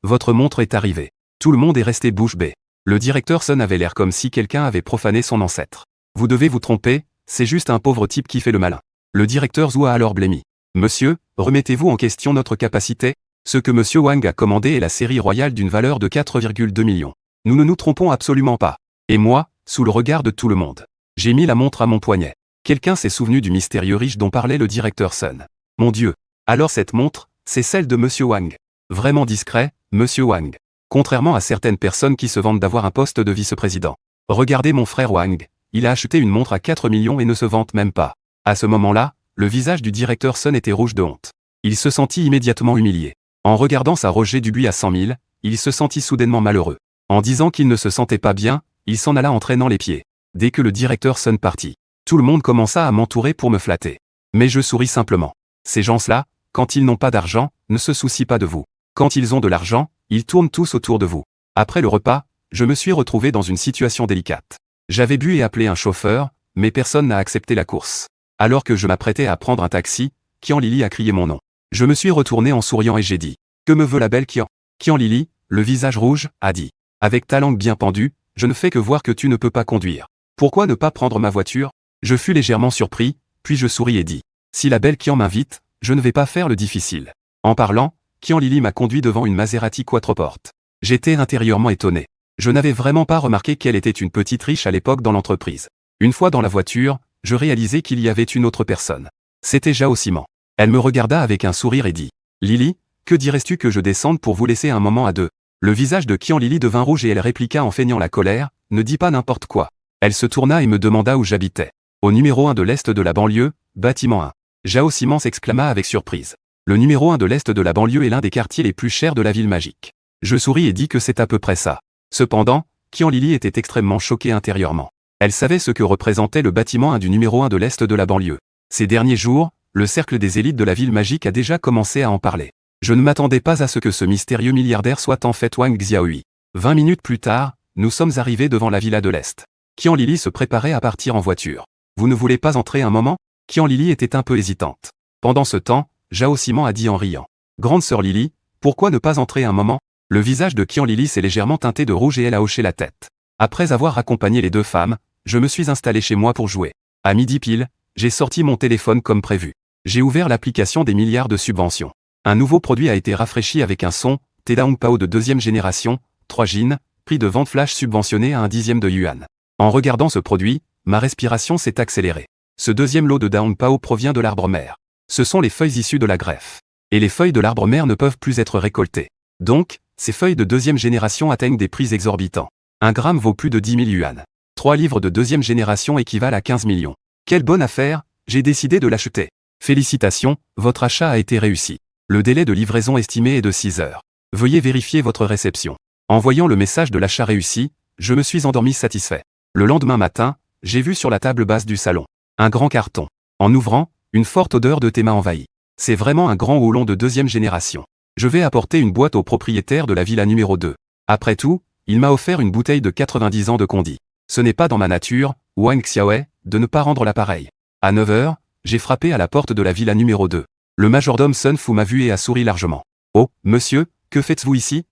Votre montre est arrivée. Tout le monde est resté bouche bée. Le directeur Sun avait l'air comme si quelqu'un avait profané son ancêtre. Vous devez vous tromper, c'est juste un pauvre type qui fait le malin. Le directeur Zhu a alors blêmi. Monsieur, remettez-vous en question notre capacité? Ce que monsieur Wang a commandé est la série royale d'une valeur de 4,2 millions. Nous ne nous trompons absolument pas. Et moi, sous le regard de tout le monde, j'ai mis la montre à mon poignet. Quelqu'un s'est souvenu du mystérieux riche dont parlait le directeur Sun. Mon Dieu. Alors cette montre, c'est celle de monsieur Wang. Vraiment discret, monsieur Wang. Contrairement à certaines personnes qui se vantent d'avoir un poste de vice-président. Regardez mon frère Wang, il a acheté une montre à 4 millions et ne se vante même pas. À ce moment-là, le visage du directeur Sun était rouge de honte. Il se sentit immédiatement humilié. En regardant sa Roger Dubuis à 100 000, il se sentit soudainement malheureux. En disant qu'il ne se sentait pas bien, il s'en alla en traînant les pieds. Dès que le directeur Sun partit, tout le monde commença à m'entourer pour me flatter. Mais je souris simplement. Ces gens-là, quand ils n'ont pas d'argent, ne se soucient pas de vous. Quand ils ont de l'argent, ils tournent tous autour de vous. Après le repas, je me suis retrouvé dans une situation délicate. J'avais bu et appelé un chauffeur, mais personne n'a accepté la course. Alors que je m'apprêtais à prendre un taxi, Qian Lili a crié mon nom. Je me suis retourné en souriant et j'ai dit « Que me veut la belle Qian ?» Qian Lili, le visage rouge, a dit « Avec ta langue bien pendue, je ne fais que voir que tu ne peux pas conduire. Pourquoi ne pas prendre ma voiture ?» Je fus légèrement surpris, puis je souris et dis « Si la belle Qian m'invite, je ne vais pas faire le difficile. » En parlant, Qian Lili m'a conduit devant une Maserati quatreportes. J'étais intérieurement étonné. Je n'avais vraiment pas remarqué qu'elle était une petite riche à l'époque dans l'entreprise. Une fois dans la voiture, je réalisai qu'il y avait une autre personne. C'était Zhao Simon. Elle me regarda avec un sourire et dit « Lili, que dirais-tu que je descende pour vous laisser un moment à deux ?» Le visage de Qian Lili devint rouge et elle répliqua en feignant la colère « Ne dis pas n'importe quoi. » Elle se tourna et me demanda où j'habitais. Au numéro 1 de l'Est de la banlieue, bâtiment 1. Zhao Simon s'exclama avec surprise. Le numéro 1 de l'Est de la banlieue est l'un des quartiers les plus chers de la ville magique. Je souris et dis que c'est à peu près ça. Cependant, Qian Lili était extrêmement choquée intérieurement. Elle savait ce que représentait le bâtiment 1 du numéro 1 de l'Est de la banlieue. Ces derniers jours, le cercle des élites de la ville magique a déjà commencé à en parler. Je ne m'attendais pas à ce que ce mystérieux milliardaire soit en fait Wang Xiaohui. 20 minutes plus tard, nous sommes arrivés devant la villa de l'Est. Qian Lili se préparait à partir en voiture. Vous ne voulez pas entrer un moment? Qian Lili était un peu hésitante. Pendant ce temps, Zhao Simon a dit en riant. Grande sœur Lili, pourquoi ne pas entrer un moment? Le visage de Qian Lili s'est légèrement teinté de rouge et elle a hoché la tête. Après avoir accompagné les deux femmes, je me suis installé chez moi pour jouer. À midi pile, j'ai sorti mon téléphone comme prévu. J'ai ouvert l'application des milliards de subventions. Un nouveau produit a été rafraîchi avec un son, Teda Pao de deuxième génération, 3 jeans, prix de vente flash subventionné à 1/10 de yuan. En regardant ce produit, ma respiration s'est accélérée. Ce deuxième lot de Daong Pao provient de l'arbre mère. Ce sont les feuilles issues de la greffe. Et les feuilles de l'arbre mère ne peuvent plus être récoltées. Donc, ces feuilles de deuxième génération atteignent des prix exorbitants. 1 gramme vaut plus de 10 000 yuan. 3 livres de deuxième génération équivalent à 15 millions. Quelle bonne affaire, j'ai décidé de l'acheter. Félicitations, votre achat a été réussi. Le délai de livraison estimé est de 6 heures. Veuillez vérifier votre réception. En voyant le message de l'achat réussi, je me suis endormi satisfait. Le lendemain matin, j'ai vu sur la table basse du salon un grand carton. En ouvrant, une forte odeur de thé m'a envahi. C'est vraiment un grand houblon de deuxième génération. Je vais apporter une boîte au propriétaire de la villa numéro 2. Après tout, il m'a offert une bouteille de 90 ans de Condi. Ce n'est pas dans ma nature, Wang Xiaohui, de ne pas rendre l'appareil. À 9 heures, j'ai frappé à la porte de la villa numéro 2. Le majordome Sun Fu m'a vu et a souri largement. Oh, monsieur, que faites-vous ici?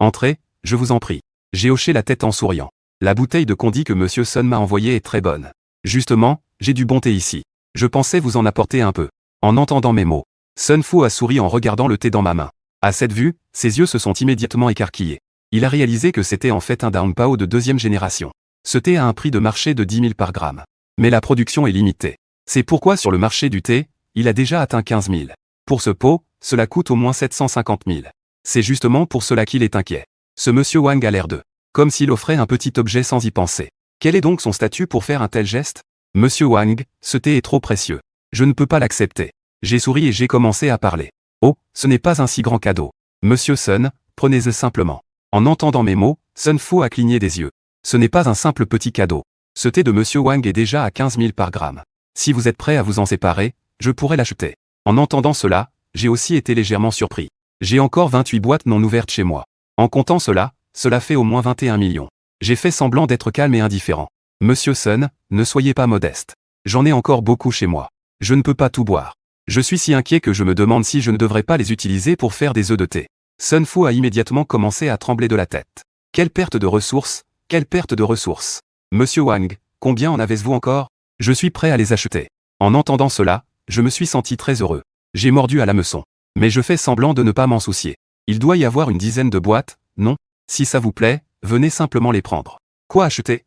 Entrez, je vous en prie. J'ai hoché la tête en souriant. La bouteille de Condi que monsieur Sun m'a envoyée est très bonne. Justement, j'ai du bon thé ici. Je pensais vous en apporter un peu. En entendant mes mots, Sun Fu a souri en regardant le thé dans ma main. À cette vue, ses yeux se sont immédiatement écarquillés. Il a réalisé que c'était en fait un Daong Pao de deuxième génération. Ce thé a un prix de marché de 10 000 par gramme. Mais la production est limitée. C'est pourquoi sur le marché du thé, il a déjà atteint 15 000. Pour ce pot, cela coûte au moins 750 000. C'est justement pour cela qu'il est inquiet. Ce monsieur Wang a l'air de... comme s'il offrait un petit objet sans y penser. Quel est donc son statut pour faire un tel geste? Monsieur Wang, ce thé est trop précieux. Je ne peux pas l'accepter. J'ai souri et j'ai commencé à parler. Oh, ce n'est pas un si grand cadeau. Monsieur Sun, prenez-le simplement. En entendant mes mots, Sun Fu a cligné des yeux. Ce n'est pas un simple petit cadeau. Ce thé de Monsieur Wang est déjà à 15 000 par gramme. Si vous êtes prêt à vous en séparer, je pourrais l'acheter. En entendant cela, j'ai aussi été légèrement surpris. J'ai encore 28 boîtes non ouvertes chez moi. En comptant cela fait au moins 21 millions. J'ai fait semblant d'être calme et indifférent. Monsieur Sun, ne soyez pas modeste. J'en ai encore beaucoup chez moi. Je ne peux pas tout boire. Je suis si inquiet que je me demande si je ne devrais pas les utiliser pour faire des œufs de thé. Sun Fu a immédiatement commencé à trembler de la tête. Quelle perte de ressources, quelle perte de ressources. Monsieur Wang, combien en avez-vous encore? Je suis prêt à les acheter. En entendant cela, je me suis senti très heureux. J'ai mordu à l'hameçon. Mais je fais semblant de ne pas m'en soucier. Il doit y avoir une dizaine de boîtes, non? Si ça vous plaît, venez simplement les prendre. Quoi acheter?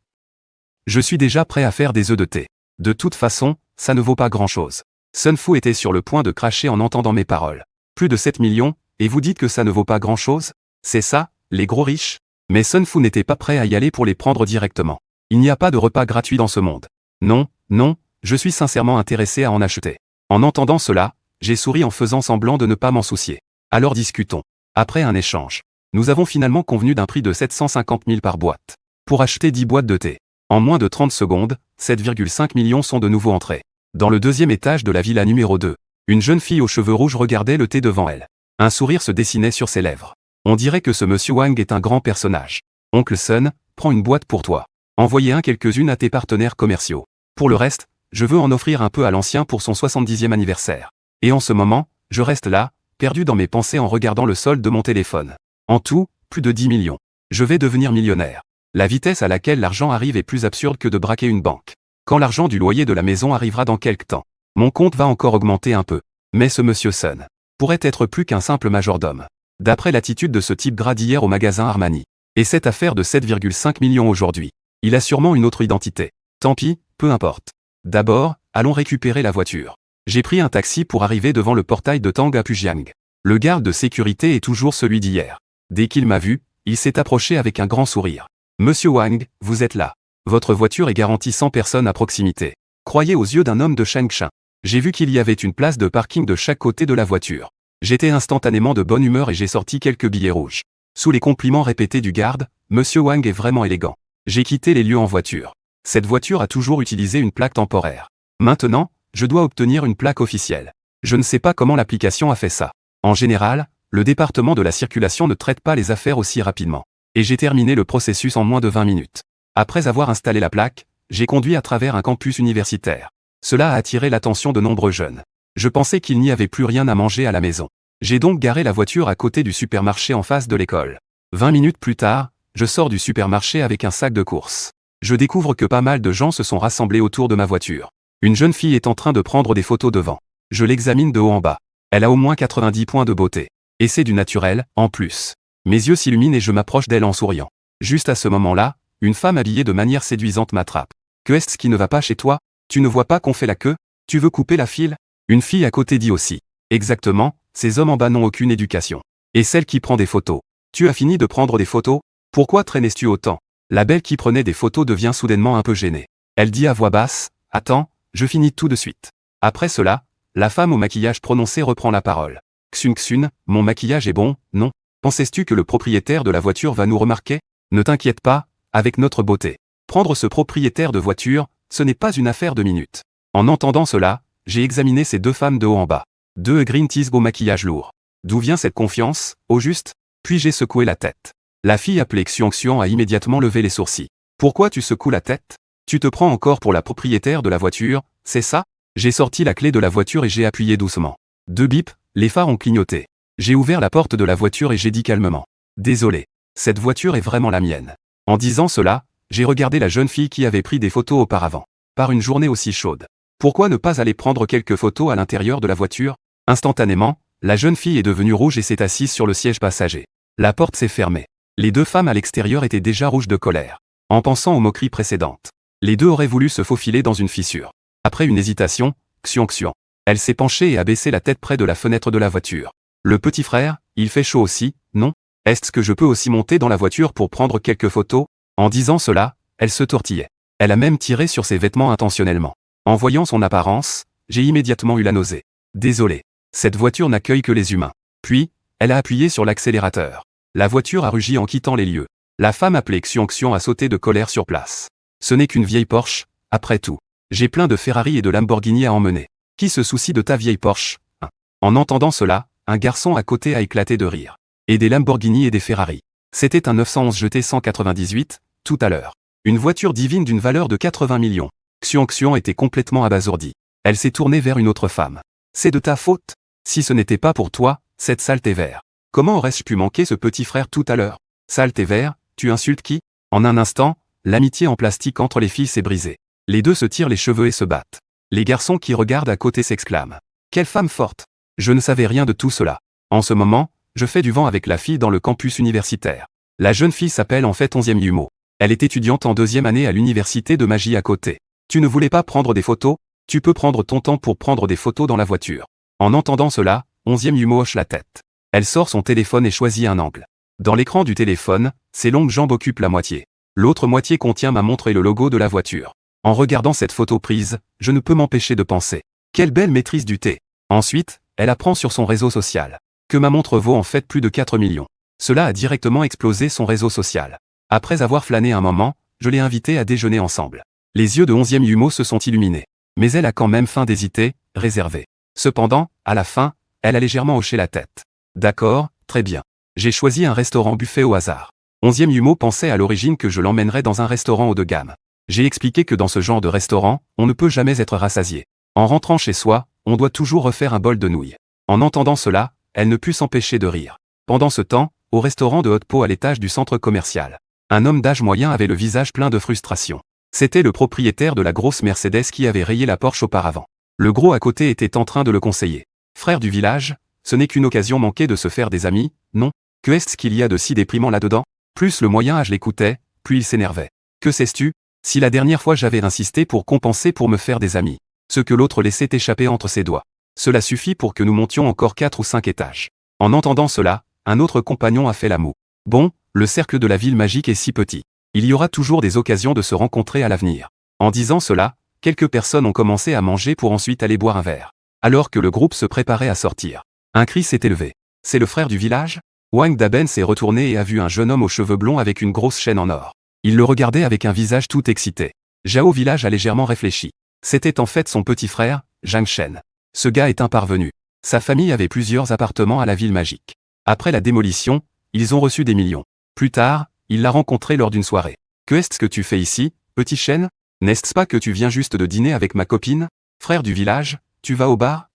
Je suis déjà prêt à faire des œufs de thé. De toute façon, ça ne vaut pas grand-chose. Sun Fu était sur le point de cracher en entendant mes paroles. Plus de 7 millions, et vous dites que ça ne vaut pas grand-chose? C'est ça, les gros riches? Mais Sun Fu n'était pas prêt à y aller pour les prendre directement. Il n'y a pas de repas gratuit dans ce monde. Non, non, je suis sincèrement intéressé à en acheter. En entendant cela, j'ai souri en faisant semblant de ne pas m'en soucier. Alors discutons. Après un échange, nous avons finalement convenu d'un prix de 750 000 par boîte. Pour acheter 10 boîtes de thé. En moins de 30 secondes, 7,5 millions sont de nouveau entrés. Dans le deuxième étage de la villa numéro 2, une jeune fille aux cheveux rouges regardait le thé devant elle. Un sourire se dessinait sur ses lèvres. On dirait que ce monsieur Wang est un grand personnage. Oncle Sun, prends une boîte pour toi. Envoyez quelques-unes à tes partenaires commerciaux. Pour le reste, je veux en offrir un peu à l'ancien pour son 70e anniversaire. Et en ce moment, je reste là, perdu dans mes pensées en regardant le solde de mon téléphone. En tout, plus de 10 millions. Je vais devenir millionnaire. La vitesse à laquelle l'argent arrive est plus absurde que de braquer une banque. Quand l'argent du loyer de la maison arrivera dans quelque temps, mon compte va encore augmenter un peu. Mais ce monsieur Sun pourrait être plus qu'un simple majordome. D'après l'attitude de ce type grade hier au magasin Armani. Et cette affaire de 7,5 millions aujourd'hui. Il a sûrement une autre identité. Tant pis, peu importe. D'abord, allons récupérer la voiture. J'ai pris un taxi pour arriver devant le portail de Tang à Pujiang. Le garde de sécurité est toujours celui d'hier. Dès qu'il m'a vu, il s'est approché avec un grand sourire. Monsieur Wang, vous êtes là. Votre voiture est garantie sans personne à proximité. croyais aux yeux d'un homme de Shenzhen. J'ai vu qu'il y avait une place de parking de chaque côté de la voiture. J'étais instantanément de bonne humeur et j'ai sorti quelques billets rouges. Sous les compliments répétés du garde, Monsieur Wang est vraiment élégant. J'ai quitté les lieux en voiture. Cette voiture a toujours utilisé une plaque temporaire. Maintenant, je dois obtenir une plaque officielle. Je ne sais pas comment l'application a fait ça. En général, le département de la circulation ne traite pas les affaires aussi rapidement. Et j'ai terminé le processus en moins de 20 minutes. Après avoir installé la plaque, j'ai conduit à travers un campus universitaire. Cela a attiré l'attention de nombreux jeunes. Je pensais qu'il n'y avait plus rien à manger à la maison. J'ai donc garé la voiture à côté du supermarché en face de l'école. 20 minutes plus tard, je sors du supermarché avec un sac de courses. Je découvre que pas mal de gens se sont rassemblés autour de ma voiture. Une jeune fille est en train de prendre des photos devant. Je l'examine de haut en bas. Elle a au moins 90 points de beauté. Et c'est du naturel, en plus. Mes yeux s'illuminent et je m'approche d'elle en souriant. Juste à ce moment-là, une femme habillée de manière séduisante m'attrape. Que est-ce qui ne va pas chez toi? Tu ne vois pas qu'on fait la queue? Tu veux couper la file? Une fille à côté dit aussi. Exactement, ces hommes en bas n'ont aucune éducation. Et celle qui prend des photos. Tu as fini de prendre des photos? Pourquoi traînais-tu autant? La belle qui prenait des photos devient soudainement un peu gênée. Elle dit à voix basse, attends, je finis tout de suite. Après cela, la femme au maquillage prononcé reprend la parole. Xun Xun, mon maquillage est bon, non? Pensais-tu que le propriétaire de la voiture va nous remarquer? Ne t'inquiète pas, avec notre beauté. Prendre ce propriétaire de voiture, ce n'est pas une affaire de minutes. En entendant cela, j'ai examiné ces deux femmes de haut en bas. Deux green teas au maquillage lourd. D'où vient cette confiance, au juste? Puis j'ai secoué la tête. La fille appelée Xian Xian a immédiatement levé les sourcils. Pourquoi tu secoues la tête? Tu te prends encore pour la propriétaire de la voiture, c'est ça? J'ai sorti la clé de la voiture et j'ai appuyé doucement. Deux bips, les phares ont clignoté. J'ai ouvert la porte de la voiture et j'ai dit calmement. Désolé. Cette voiture est vraiment la mienne. En disant cela, j'ai regardé la jeune fille qui avait pris des photos auparavant. Par une journée aussi chaude. Pourquoi ne pas aller prendre quelques photos à l'intérieur de la voiture? Instantanément, la jeune fille est devenue rouge et s'est assise sur le siège passager. La porte s'est fermée. Les deux femmes à l'extérieur étaient déjà rouges de colère. En pensant aux moqueries précédentes. Les deux auraient voulu se faufiler dans une fissure. Après une hésitation, Xian Xian. Elle s'est penchée et a baissé la tête près de la fenêtre de la voiture. Le petit frère, il fait chaud aussi, non? Est-ce que je peux aussi monter dans la voiture pour prendre quelques photos? En disant cela, elle se tortillait. Elle a même tiré sur ses vêtements intentionnellement. En voyant son apparence, j'ai immédiatement eu la nausée. Désolé. Cette voiture n'accueille que les humains. Puis, elle a appuyé sur l'accélérateur. La voiture a rugi en quittant les lieux. La femme appelée Xian Xian a sauté de colère sur place. Ce n'est qu'une vieille Porsche, après tout. J'ai plein de Ferrari et de Lamborghini à emmener. Qui se soucie de ta vieille Porsche, hein? En entendant cela, un garçon à côté a éclaté de rire. Et des Lamborghini et des Ferrari. C'était un 911 GT 198, tout à l'heure. Une voiture divine d'une valeur de 80 millions. Xian Xian était complètement abasourdie. Elle s'est tournée vers une autre femme. C'est de ta faute? Si ce n'était pas pour toi, cette saleté vert. Comment aurais-je pu manquer ce petit frère tout à l'heure? Saleté vert, tu insultes qui? En un instant, l'amitié en plastique entre les filles s'est brisée. Les deux se tirent les cheveux et se battent. Les garçons qui regardent à côté s'exclament. Quelle femme forte! Je ne savais rien de tout cela. En ce moment, je fais du vent avec la fille dans le campus universitaire. La jeune fille s'appelle en fait 11e Yumo. Elle est étudiante en 2e année à l'université de magie à côté. Tu ne voulais pas prendre des photos? Tu peux prendre ton temps pour prendre des photos dans la voiture. En entendant cela, 11e Yumo hoche la tête. Elle sort son téléphone et choisit un angle. Dans l'écran du téléphone, ses longues jambes occupent la moitié. L'autre moitié contient ma montre et le logo de la voiture. En regardant cette photo prise, je ne peux m'empêcher de penser. Quelle belle maîtrise du thé. Ensuite, elle apprend sur son réseau social que ma montre vaut en fait plus de 4 millions. Cela a directement explosé son réseau social. Après avoir flâné un moment, je l'ai invitée à déjeuner ensemble. Les yeux de 11e Yumo se sont illuminés. Mais elle a quand même faim d'hésiter, réservée. Cependant, à la fin, elle a légèrement hoché la tête. D'accord, très bien. J'ai choisi un restaurant buffet au hasard. 11e Yumo pensait à l'origine que je l'emmènerais dans un restaurant haut de gamme. J'ai expliqué que dans ce genre de restaurant, on ne peut jamais être rassasié. En rentrant chez soi, on doit toujours refaire un bol de nouilles. En entendant cela, elle ne put s'empêcher de rire. Pendant ce temps, au restaurant de haute pot à l'étage du centre commercial, un homme d'âge moyen avait le visage plein de frustration. C'était le propriétaire de la grosse Mercedes qui avait rayé la Porsche auparavant. Le gros à côté était en train de le conseiller. Frère du village, ce n'est qu'une occasion manquée de se faire des amis, non? Que est-ce qu'il y a de si déprimant là-dedans? Plus le moyen âge l'écoutait, plus il s'énervait. Que sais-tu? Si la dernière fois j'avais insisté pour compenser pour me faire des amis, ce que l'autre laissait échapper entre ses doigts. Cela suffit pour que nous montions encore 4 ou 5 étages. En entendant cela, un autre compagnon a fait la moue. Bon, le cercle de la ville magique est si petit. Il y aura toujours des occasions de se rencontrer à l'avenir. En disant cela, quelques personnes ont commencé à manger pour ensuite aller boire un verre. Alors que le groupe se préparait à sortir, un cri s'est élevé. C'est le frère du village? Wang Daben s'est retourné et a vu un jeune homme aux cheveux blonds avec une grosse chaîne en or. Il le regardait avec un visage tout excité. Zhao Village a légèrement réfléchi. C'était en fait son petit frère, Zhang Shen. Ce gars est un parvenu. Sa famille avait plusieurs appartements à la ville magique. Après la démolition, ils ont reçu des millions. Plus tard, il l'a rencontré lors d'une soirée. Que est-ce que tu fais ici, petit Shen? N'est-ce pas que tu viens juste de dîner avec ma copine? Frère du village, tu vas au bar?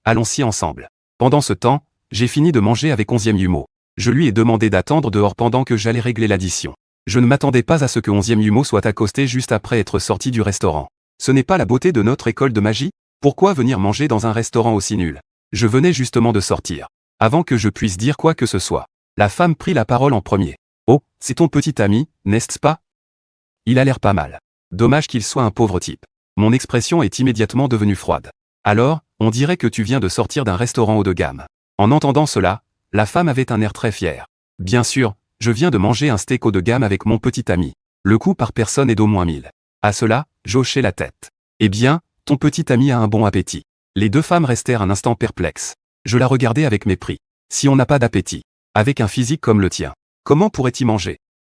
Allons-y ensemble. Pendant ce temps, j'ai fini de manger avec 11e Yumo. Je lui ai demandé d'attendre dehors pendant que j'allais régler l'addition. Je ne m'attendais pas à ce que 11e Yumo soit accosté juste après être sorti du restaurant. Ce n'est pas la beauté de notre école de magie? Pourquoi venir manger dans un restaurant aussi nul? Je venais justement de sortir. Avant que je puisse dire quoi que ce soit, la femme prit la parole en premier. Oh, c'est ton petit ami, n'est-ce pas? Il a l'air pas mal. Dommage qu'il soit un pauvre type. Mon expression est immédiatement devenue froide. Alors, on dirait que tu viens de sortir d'un restaurant haut de gamme. En entendant cela, la femme avait un air très fier. Bien sûr, je viens de manger un steak haut de gamme avec mon petit ami. Le coût par personne est d'au moins 1000. À cela, j'hochai la tête. Eh bien, ton petit ami a un bon appétit. Les deux femmes restèrent un instant perplexes. Je la regardais avec mépris. Si on n'a pas d'appétit, avec un physique comme le tien, comment pourrait-il manger?